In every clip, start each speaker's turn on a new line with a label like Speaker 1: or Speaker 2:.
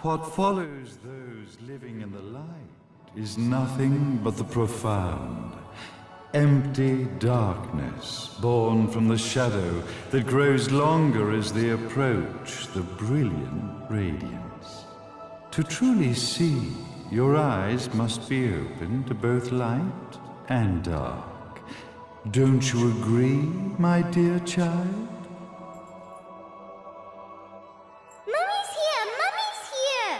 Speaker 1: What follows those living in the light is nothing but the profound, empty darkness born from the shadow that grows longer as they approach the brilliant radiance. To truly see, your eyes must be open to both light and dark. Don't you agree, my dear child?
Speaker 2: Mummy's here! Mummy's here!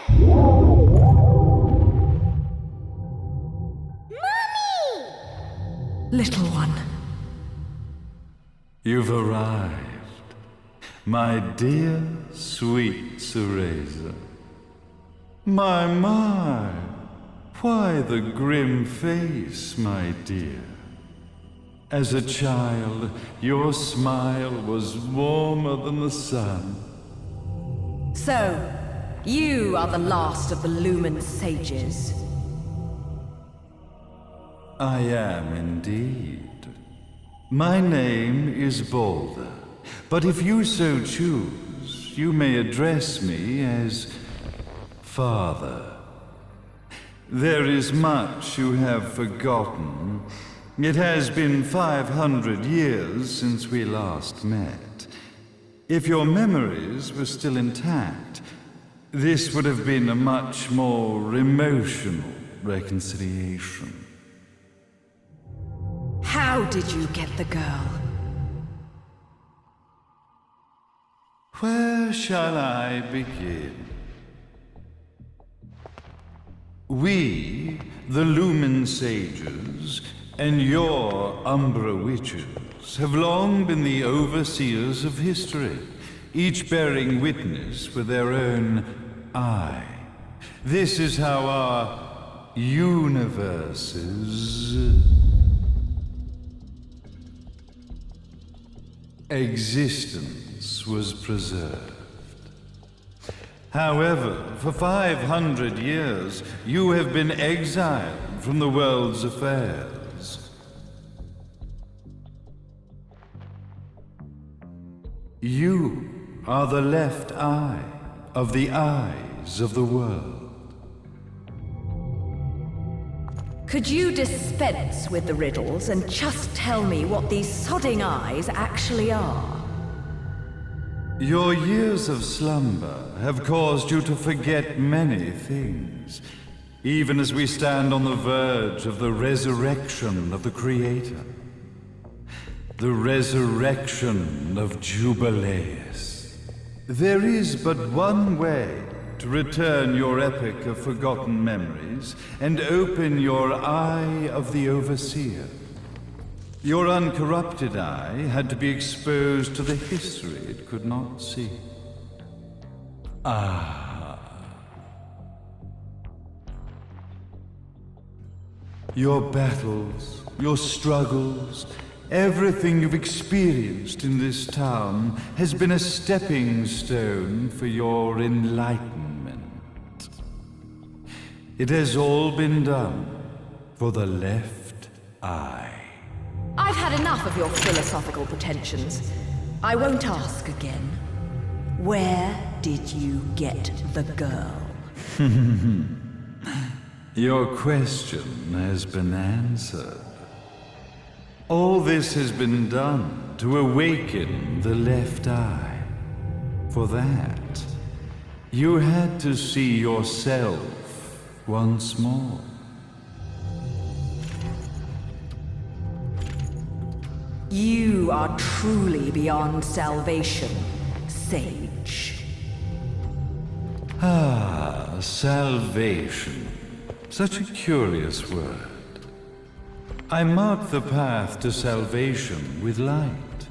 Speaker 2: Mummy!
Speaker 3: Little one.
Speaker 1: You've arrived, my dear, sweet Cereza. My, why the grim face, my dear? As a child, your smile was warmer than the sun.
Speaker 3: So, you are the last of the Lumen sages.
Speaker 1: I am indeed. My name is Balder, but if you so choose, you may address me as Father. There is much you have forgotten. It has been 500 years since we last met. If your memories were still intact, this would have been a much more emotional reconciliation.
Speaker 3: How did you get the girl?
Speaker 1: Where shall I begin? We, the Lumen Sages, and your Umbra Witches, have long been the overseers of history, each bearing witness with their own eye. This is how our universe's existence was preserved. However, for 500 years, you have been exiled from the world's affairs. You are the left eye of the eyes of the world.
Speaker 3: Could you dispense with the riddles and just tell me what these sodding eyes actually are?
Speaker 1: Your years of slumber have caused you to forget many things, even as we stand on the verge of the resurrection of the Creator. The resurrection of Jubileus. There is but one way to return your epic of forgotten memories and open your eye of the Overseer. Your uncorrupted eye had to be exposed to the history it could not see. Your battles, your struggles, everything you've experienced in this town has been a stepping stone for your enlightenment. It has all been done for the left eye.
Speaker 3: I've had enough of your philosophical pretensions. I won't ask again. Where did you get the girl?
Speaker 1: Your question has been answered. All this has been done to awaken the left eye. For that, you had to see yourself once more.
Speaker 3: You are truly beyond salvation, sage.
Speaker 1: Salvation. Such a curious word. I mark the path to salvation with light.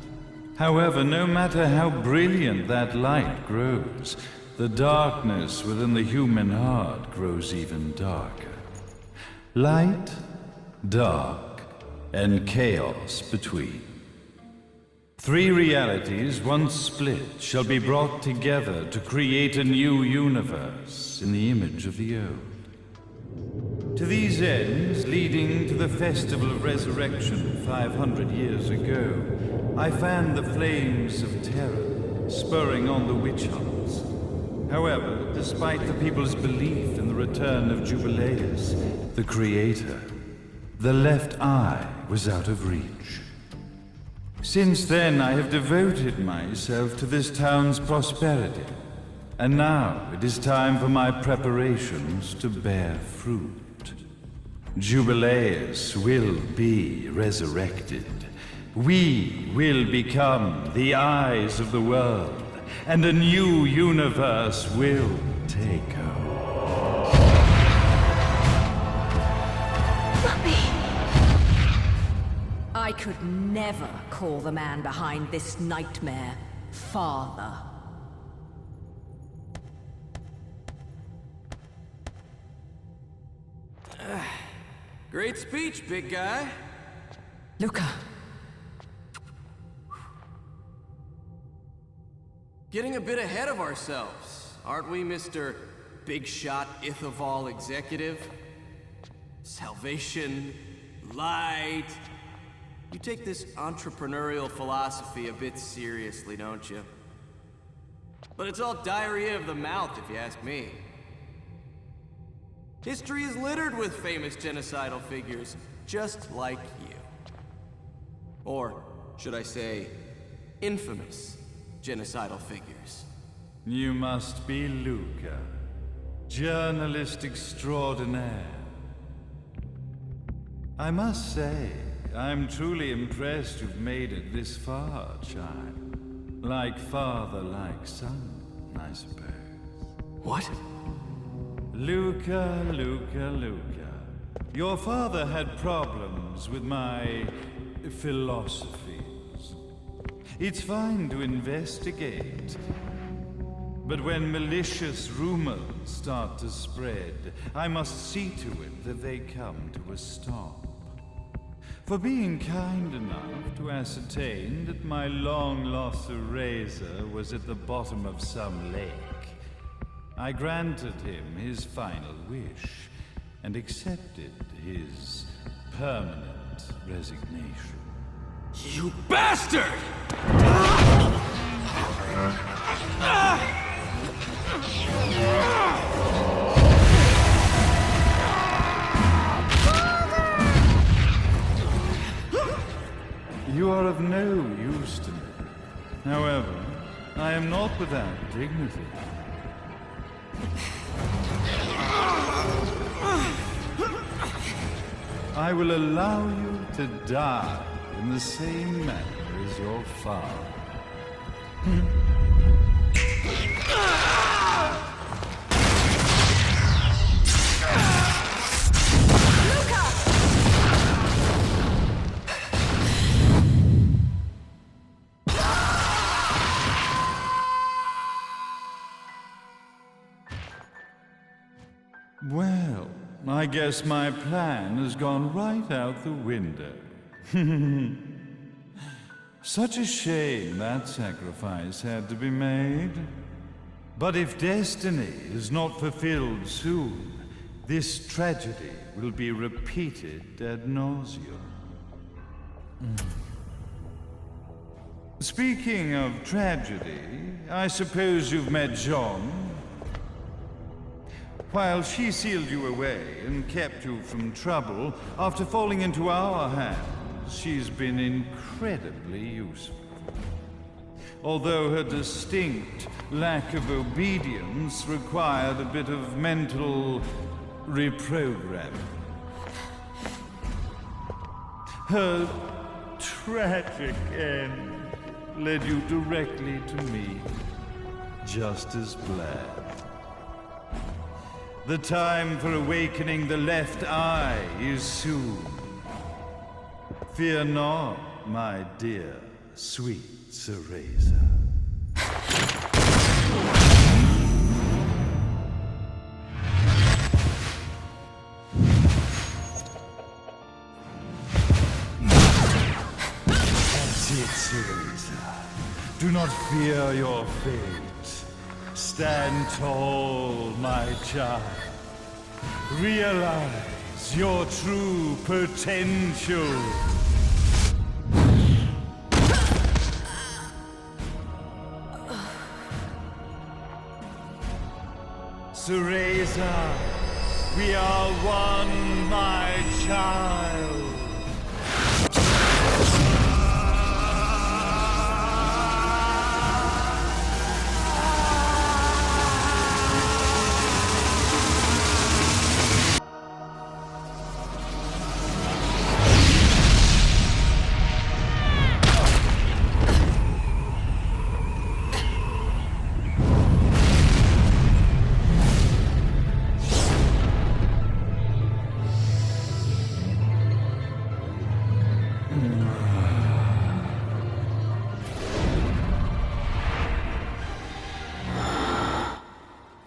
Speaker 1: However, no matter how brilliant that light grows, the darkness within the human heart grows even darker. Light, dark, and chaos between. Three realities, once split, shall be brought together to create a new universe in the image of the old. To these ends, leading to the Festival of Resurrection 500 years ago, I fanned the flames of terror, spurring on the witch hunts. However, despite the people's belief in the return of Jubileus, the creator, the left eye was out of reach. Since then, I have devoted myself to this town's prosperity. And now it is time for my preparations to bear fruit. Jubileus will be resurrected. We will become the eyes of the world, and a new universe will take over.
Speaker 3: Mummy! I could never call the man behind this nightmare father.
Speaker 4: Great speech, big guy.
Speaker 3: Luca.
Speaker 4: Getting a bit ahead of ourselves, aren't we, Mr. Big Shot Ithaval Executive? Salvation, light. You take this entrepreneurial philosophy a bit seriously, don't you? But it's all diarrhea of the mouth, if you ask me. History is littered with famous genocidal figures, just like you. Or, should I say, infamous genocidal figures.
Speaker 1: You must be Luca, journalist extraordinaire. I must say, I'm truly impressed you've made it this far, child. Like father, like son, I suppose.
Speaker 4: What?
Speaker 1: Luca, Luca, Luca. Your father had problems with my philosophies. It's fine to investigate, but when malicious rumors start to spread, I must see to it that they come to a stop. For being kind enough to ascertain that my long-lost eraser was at the bottom of some lake, I granted him his final wish and accepted his permanent resignation.
Speaker 4: You bastard!
Speaker 1: You are of no use to me. However, I am not without dignity. I will allow you to die in the same manner as your father. Well, I guess my plan has gone right out the window. Such a shame that sacrifice had to be made. But if destiny is not fulfilled soon, this tragedy will be repeated ad nauseum. Speaking of tragedy, I suppose you've met Jean. While she sealed you away and kept you from trouble, after falling into our hands, she's been incredibly useful. Although her distinct lack of obedience required a bit of mental reprogramming. Her tragic end led you directly to me, just as planned. The time for awakening the left eye is soon. Fear not, my dear, sweet Cereza. That's it, Cereza. Do not fear your fate. Stand tall, my child. Realize your true potential. Cereza, we are one, my child.